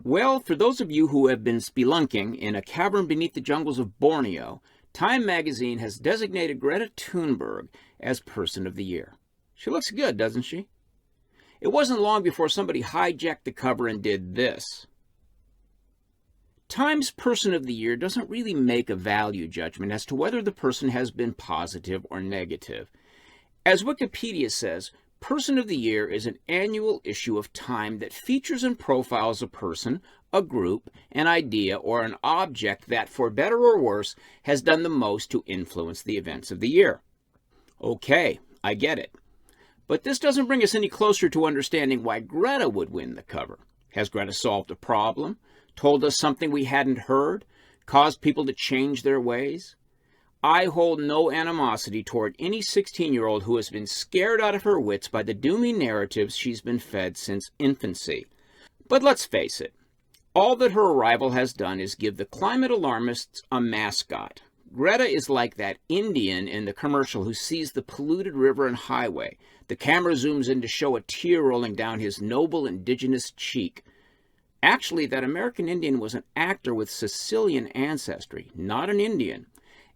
Well, for those of you who have been spelunking in a cavern beneath the jungles of Borneo, Time magazine has designated Greta Thunberg as Person of the Year. She looks good, doesn't she? It wasn't long before somebody hijacked the cover and did this. Time's Person of the Year doesn't really make a value judgment as to whether the person has been positive or negative. As Wikipedia says, Person of the Year is an annual issue of Time that features and profiles a person, a group, an idea, or an object that, for better or worse, has done the most to influence the events of the year. Okay, I get it. But this doesn't bring us any closer to understanding why Greta would win the cover. Has Greta solved a problem? Told us something we hadn't heard? Caused people to change their ways? I hold no animosity toward any 16-year-old who has been scared out of her wits by the doomy narratives she's been fed since infancy. But let's face it, all that her arrival has done is give the climate alarmists a mascot. Greta is like that Indian in the commercial who sees the polluted river and highway. The camera zooms in to show a tear rolling down his noble indigenous cheek. Actually, that American Indian was an actor with Sicilian ancestry, not an Indian.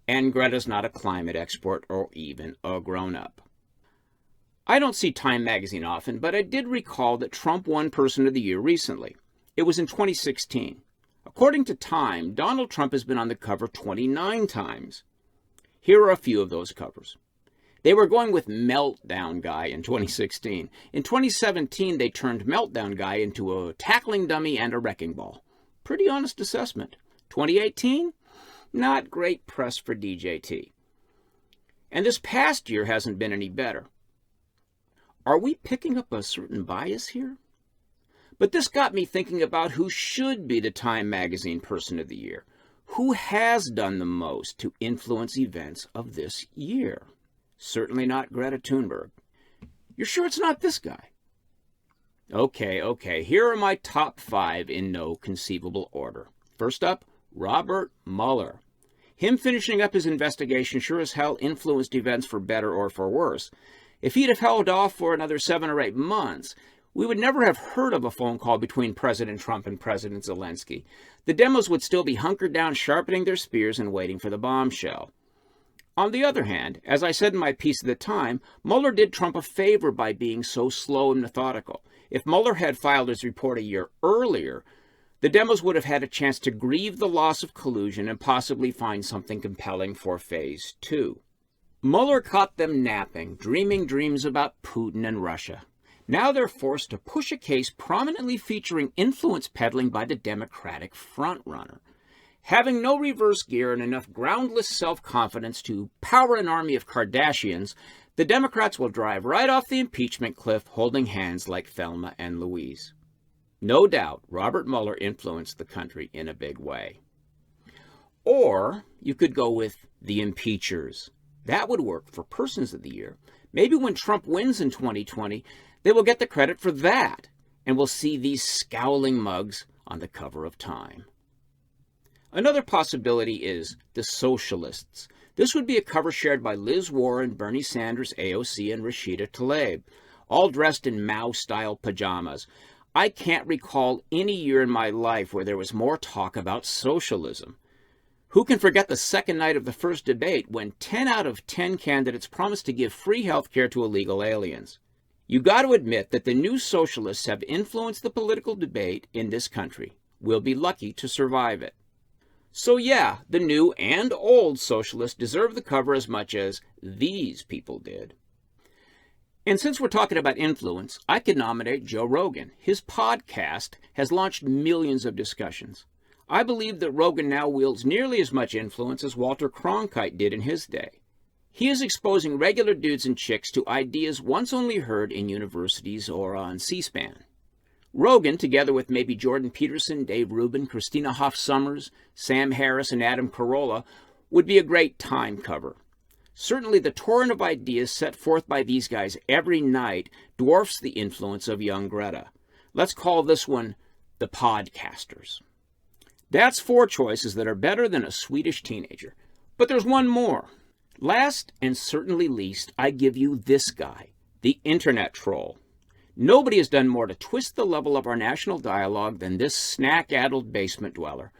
And Greta's not a climate expert or even a grown-up. I don't see Time magazine often, but I did recall that Trump won Person of the Year recently. It was in 2016. According to Time, Donald Trump has been on the cover 29 times. Here are a few of those covers. They were going with Meltdown Guy in 2016. In 2017, they turned Meltdown Guy into a tackling dummy and a wrecking ball. Pretty honest assessment. 2018? Not great press for DJT. And this past year hasn't been any better. Are we picking up a certain bias here? But this got me thinking about who should be the Time magazine Person of the Year. Who has done the most to influence events of this year? Certainly not Greta Thunberg. You're sure it's not this guy? Okay. Here are my top 5 in no conceivable order. First up, Robert Mueller. Him finishing up his investigation sure as hell influenced events for better or for worse. If he'd have held off for another 7 or 8 months, we would never have heard of a phone call between President Trump and President Zelensky. The demos would still be hunkered down, sharpening their spears and waiting for the bombshell. On the other hand, as I said in my piece at the time, Mueller did Trump a favor by being so slow and methodical. If Mueller had filed his report a year earlier, the demos would have had a chance to grieve the loss of collusion and possibly find something compelling for Phase 2. Mueller caught them napping, dreaming dreams about Putin and Russia. Now they're forced to push a case prominently featuring influence peddling by the Democratic frontrunner. Having no reverse gear and enough groundless self-confidence to power an army of Kardashians, the Democrats will drive right off the impeachment cliff holding hands like Thelma and Louise. No doubt, Robert Mueller influenced the country in a big way. Or you could go with the impeachers. That would work for Persons of the Year. Maybe when Trump wins in 2020, they will get the credit for that, and we'll see these scowling mugs on the cover of Time. Another possibility is the Socialists. This would be a cover shared by Liz Warren, Bernie Sanders, AOC, and Rashida Tlaib, all dressed in Mao-style pajamas. I can't recall any year in my life where there was more talk about socialism. Who can forget the second night of the first debate when 10 out of 10 candidates promised to give free health care to illegal aliens? You got to admit that the new socialists have influenced the political debate in this country. We'll be lucky to survive it. So yeah, the new and old socialists deserve the cover as much as these people did. And since we're talking about influence, I could nominate Joe Rogan. His podcast has launched millions of discussions. I believe that Rogan now wields nearly as much influence as Walter Cronkite did in his day. He is exposing regular dudes and chicks to ideas once only heard in universities or on C-SPAN. Rogan, together with maybe Jordan Peterson, Dave Rubin, Christina Hoff Sommers, Sam Harris, and Adam Carolla, would be a great Time cover. Certainly the torrent of ideas set forth by these guys every night dwarfs the influence of young Greta. Let's call this one the Podcasters. That's 4 choices that are better than a Swedish teenager. But there's one more. Last and certainly least, I give you this guy, the internet troll. Nobody has done more to twist the level of our national dialogue than this snack-addled basement dweller.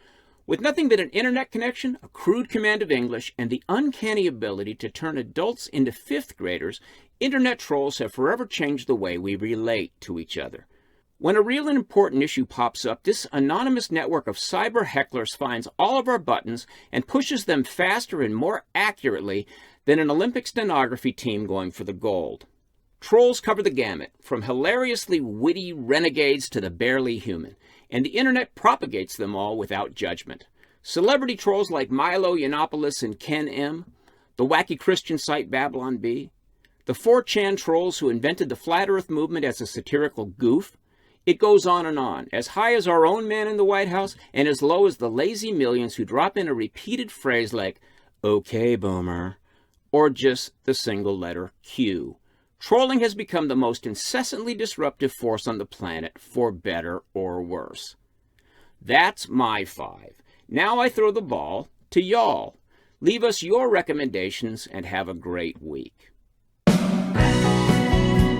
With nothing but an internet connection, a crude command of English, and the uncanny ability to turn adults into fifth graders, internet trolls have forever changed the way we relate to each other. When a real and important issue pops up, this anonymous network of cyber hecklers finds all of our buttons and pushes them faster and more accurately than an Olympic stenography team going for the gold. Trolls cover the gamut, from hilariously witty renegades to the barely human, and the internet propagates them all without judgment. Celebrity trolls like Milo Yiannopoulos and Ken M., the wacky Christian site Babylon Bee, the 4chan trolls who invented the Flat Earth movement as a satirical goof. It goes on, as high as our own man in the White House and as low as the lazy millions who drop in a repeated phrase like, "Okay, boomer," or just the single letter Q. Trolling has become the most incessantly disruptive force on the planet, for better or worse. That's my 5. Now I throw the ball to y'all. Leave us your recommendations and have a great week.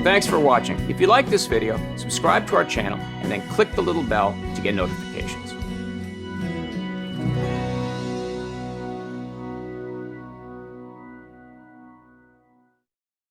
Thanks for watching. If you like this video, subscribe to our channel and then click the little bell to get notifications.